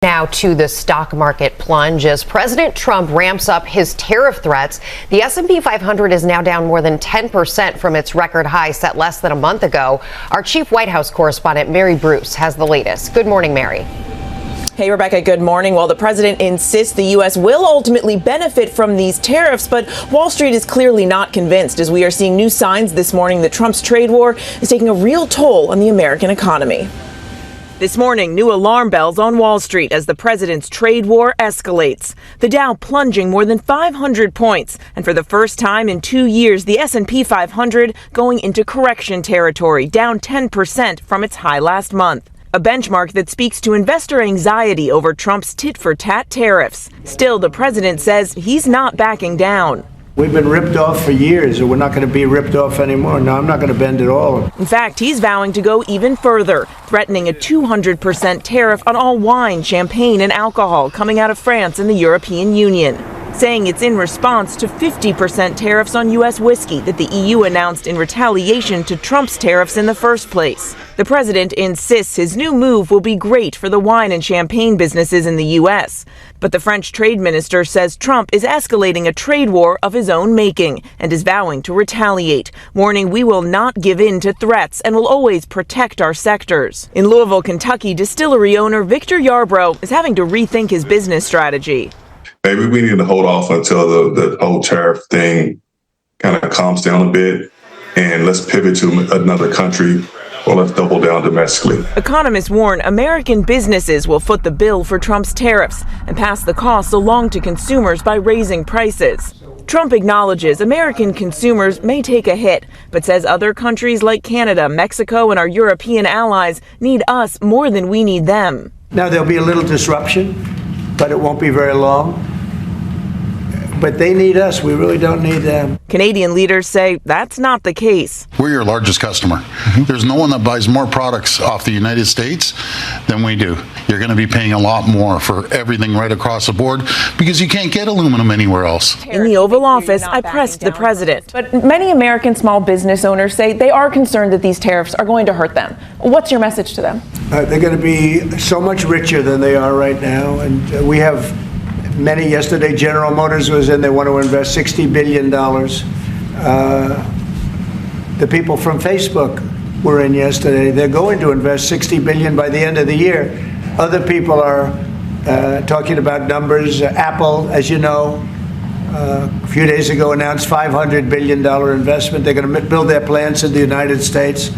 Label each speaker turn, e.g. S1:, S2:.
S1: Now to the stock market plunge as President Trump ramps up his tariff threats. The S&P 500 is now down more than 10% from its record high set less than a month ago. Our chief White House correspondent Mary Bruce has the latest. Good morning, Mary.
S2: Hey, Rebecca, good morning. Well, the president insists the U.S. will ultimately benefit from these tariffs, but Wall Street is clearly not convinced as we are seeing new signs this morning that Trump's trade war is taking a real toll on the American economy. This morning, new alarm bells on Wall Street as the president's trade war escalates. The Dow plunging more than 500 points, and for the first time in 2 years, the S&P 500 going into correction territory, down 10% from its high last month. A benchmark that speaks to investor anxiety over Trump's tit-for-tat tariffs. Still, the president says he's not backing down.
S3: We've been ripped off for years, and we're not going to be ripped off anymore. No, I'm not going to bend at all.
S2: In fact, he's vowing to go even further, threatening a 200% tariff on all wine, champagne, and alcohol coming out of France and the European Union, saying it's in response to 50% tariffs on U.S. whiskey that the EU announced in retaliation to Trump's tariffs in the first place. The president insists his new move will be great for the wine and champagne businesses in the U.S., but the French trade minister says Trump is escalating a trade war of his own making and is vowing to retaliate, warning we will not give in to threats and will always protect our sectors. In Louisville, Kentucky, distillery owner Victor Yarbrough is having to rethink his business strategy.
S4: Maybe we need to hold off until the whole tariff thing kind of calms down a bit, and let's pivot to another country, or let's double down domestically.
S2: Economists warn American businesses will foot the bill for Trump's tariffs and pass the costs along to consumers by raising prices. Trump acknowledges American consumers may take a hit, but says other countries like Canada, Mexico, and our European allies need us more than we need them.
S3: Now, there'll be a little disruption, but it won't be very long. But they need us. We really don't need them.
S2: Canadian leaders say that's not the case.
S5: We're your largest customer. There's no one that buys more products off the United States than we do. You're going to be paying a lot more for everything right across the board because you can't get aluminum anywhere else.
S2: In the Oval Office, I pressed the president.
S6: But many American small business owners say they are concerned that these tariffs are going to hurt them. What's your message to them?
S3: They're going to be so much richer than they are right now. And we have many. Yesterday, General Motors was in. They want to invest $60 billion. The people from Facebook were in yesterday. They're going to invest $60 billion by the end of the year. Other people are talking about numbers. Apple, as you know, a few days ago announced $500 billion investment. They're going to build their plants in the United States.